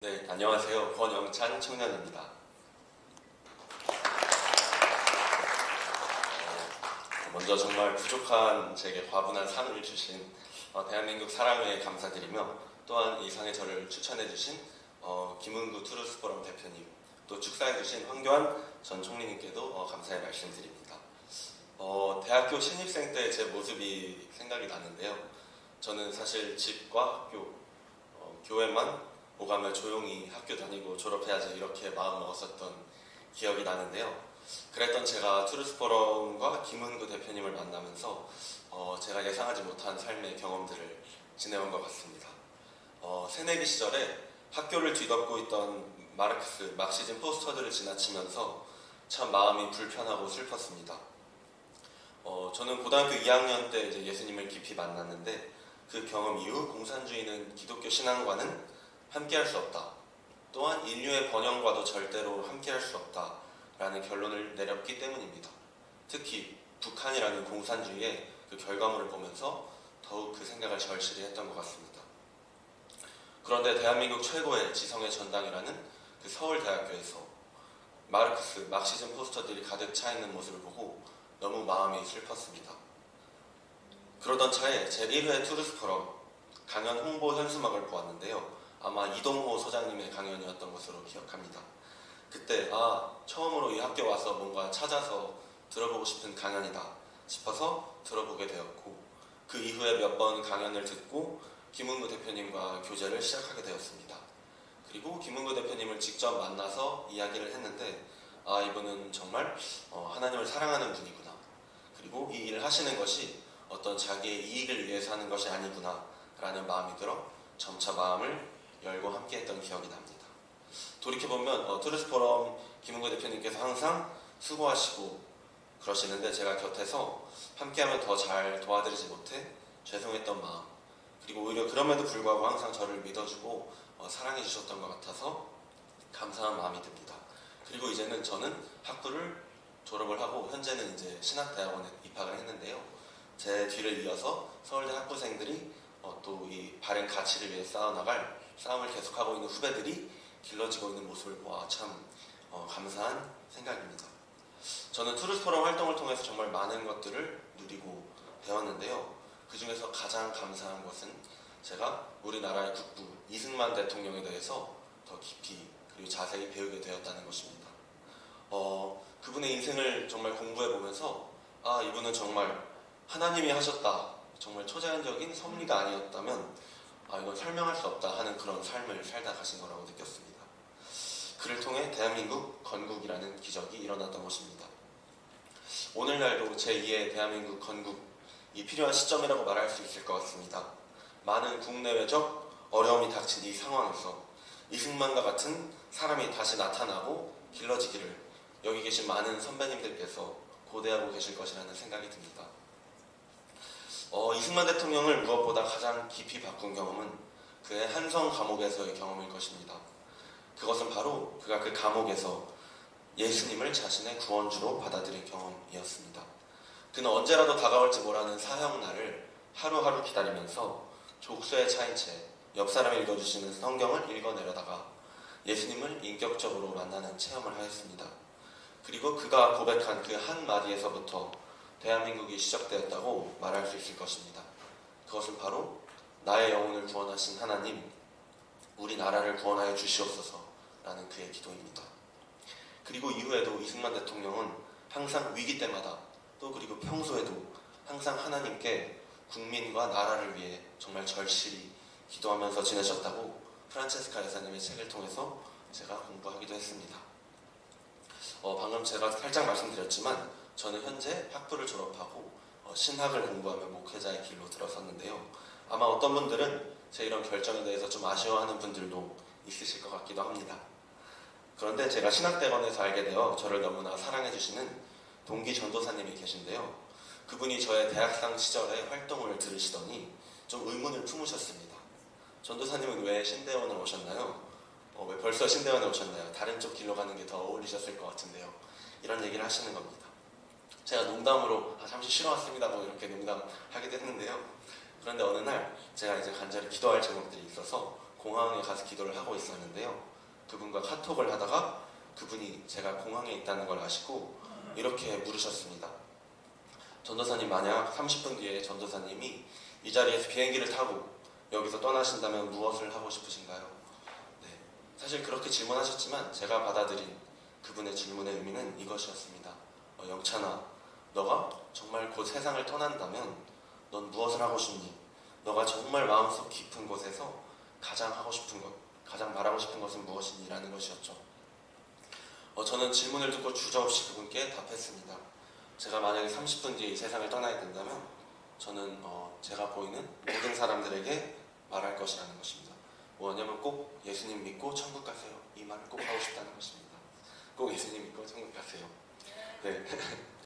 네, 안녕하세요. 권영찬 청년입니다. 먼저 정말 부족한 제게 과분한 상을 주신 대한민국 사랑에 감사드리며, 또한 이 상에 저를 추천해주신 김은구 투르스포럼 대표님, 또 축사해주신 황교안 전 총리님께도 감사의 말씀드립니다. 대학교 신입생 때 제 모습이 생각이 나는데요. 저는 사실 집과 학교, 교회만 오가며 조용히 학교 다니고 졸업해야지 이렇게 마음 먹었었던 기억이 나는데요. 그랬던 제가 투르스포럼과 김은구 대표님을 만나면서 제가 예상하지 못한 삶의 경험들을 지내온 것 같습니다. 새내기 시절에 학교를 뒤덮고 있던 마르크스, 막시즘 포스터들을 지나치면서 참 마음이 불편하고 슬펐습니다. 저는 고등학교 2학년 때 이제 예수님을 깊이 만났는데, 그 경험 이후 공산주의는 기독교 신앙과는 함께할 수 없다, 또한 인류의 번영과도 절대로 함께할 수 없다라는 결론을 내렸기 때문입니다. 특히 북한이라는 공산주의의 그 결과물을 보면서 더욱 그 생각을 절실히 했던 것 같습니다. 그런데 대한민국 최고의 지성의 전당이라는 그 서울대학교에서 마르크스, 막시즘 포스터들이 가득 차 있는 모습을 보고 너무 마음이 슬펐습니다. 그러던 차에 제1회 투르스포럼 강연 홍보 현수막을 보았는데요. 아마 이동호 소장님의 강연이었던 것으로 기억합니다. 그때 처음으로 이 학교 와서 뭔가 찾아서 들어보고 싶은 강연이다 싶어서 들어보게 되었고, 그 이후에 몇 번 강연을 듣고 김은구 대표님과 교제를 시작하게 되었습니다. 그리고 김은구 대표님을 직접 만나서 이야기를 했는데, 이분은 정말 하나님을 사랑하는 분이구나, 그리고 이 일을 하시는 것이 어떤 자기의 이익을 위해서 하는 것이 아니구나 라는 마음이 들어 점차 마음을 열고 함께했던 기억이 납니다. 돌이켜보면 투르스포럼 김은구 대표님께서 항상 수고하시고 그러시는데, 제가 곁에서 함께하면 더 잘 도와드리지 못해 죄송했던 마음, 그리고 오히려 그럼에도 불구하고 항상 저를 믿어주고 사랑해 주셨던 것 같아서 감사한 마음이 듭니다. 그리고 이제는 저는 학부를 졸업을 하고 현재는 이제 신학대학원에 입학을 했는데요. 제 뒤를 이어서 서울대 학부생들이 또 이 바른 가치를 위해 싸워나갈 싸움을 계속하고 있는 후배들이 길러지고 있는 모습을 보아 참 감사한 생각입니다. 저는 투르스포럼 활동을 통해서 정말 많은 것들을 누리고 배웠는데요. 그 중에서 가장 감사한 것은 제가 우리나라의 국부 이승만 대통령에 대해서 더 깊이 그리고 자세히 배우게 되었다는 것입니다. 그분의 인생을 정말 공부해보면서 이분은 정말 하나님이 하셨다, 정말 초자연적인 섭리가 아니었다면 이건 설명할 수 없다 하는 그런 삶을 살다 가신 거라고 느꼈습니다. 그를 통해 대한민국 건국이라는 기적이 일어났던 것입니다. 오늘날도 제2의 대한민국 건국이 필요한 시점이라고 말할 수 있을 것 같습니다. 많은 국내외적 어려움이 닥친 이 상황에서 이승만과 같은 사람이 다시 나타나고 길러지기를 여기 계신 많은 선배님들께서 고대하고 계실 것이라는 생각이 듭니다. 이승만 대통령을 무엇보다 가장 깊이 바꾼 경험은 그의 한성 감옥에서의 경험일 것입니다. 그것은 바로 그가 그 감옥에서 예수님을 자신의 구원주로 받아들인 경험이었습니다. 그는 언제라도 다가올지 모르는 사형날을 하루하루 기다리면서 족쇄에 차인 채 옆 사람이 읽어주시는 성경을 읽어내려다가 예수님을 인격적으로 만나는 체험을 하였습니다. 그리고 그가 고백한 그 한마디에서부터 대한민국이 시작되었다고 말할 수 있을 것입니다. 그것은 바로 나의 영혼을 구원하신 하나님, 우리나라를 구원하여 주시옵소서라는 그의 기도입니다. 그리고 이후에도 이승만 대통령은 항상 위기 때마다 또 그리고 평소에도 항상 하나님께 국민과 나라를 위해 정말 절실히 기도하면서 지내셨다고 프란체스카 여사님의 책을 통해서 제가 공부하기도 했습니다. 방금 제가 살짝 말씀드렸지만 저는 현재 학부를 졸업하고 신학을 공부하며 목회자의 길로 들어섰는데요. 아마 어떤 분들은 제 이런 결정에 대해서 좀 아쉬워하는 분들도 있으실 것 같기도 합니다. 그런데 제가 신학대학원에서 알게 되어 저를 너무나 사랑해주시는 동기 전도사님이 계신데요. 그분이 저의 대학생 시절의 활동을 들으시더니 좀 의문을 품으셨습니다. 전도사님은 왜 신대원을 오셨나요? 왜 벌써 신대원에 오셨나요? 다른 쪽 길로 가는 게 더 어울리셨을 것 같은데요. 이런 얘기를 하시는 겁니다. 제가 농담으로 잠시 쉬러 왔습니다 뭐 이렇게 농담하기도 했는데요. 그런데 어느 날 제가 이제 간절히 기도할 제목들이 있어서 공항에 가서 기도를 하고 있었는데요. 그분과 카톡을 하다가 그분이 제가 공항에 있다는 걸 아시고 이렇게 물으셨습니다. 전도사님, 만약 30분 뒤에 전도사님이 이 자리에서 비행기를 타고 여기서 떠나신다면 무엇을 하고 싶으신가요? 네, 사실 그렇게 질문하셨지만 제가 받아들인 그분의 질문의 의미는 이것이었습니다. 영찬아, 너가 정말 곧 세상을 떠난다면 넌 무엇을 하고 싶니? 너가 정말 마음속 깊은 곳에서 가장 하고 싶은 것, 가장 말하고 싶은 것은 무엇이니? 라는 것이었죠. 저는 질문을 듣고 주저없이 그분께 답했습니다. 제가 만약에 30분 뒤에 이 세상을 떠나야 된다면 저는 제가 보이는 모든 사람들에게 말할 것이라는 것입니다. 뭐냐면 꼭 예수님 믿고 천국 가세요. 이 말을 꼭 하고 싶다는 것입니다. 꼭 예수님 믿고 천국 가세요. 네.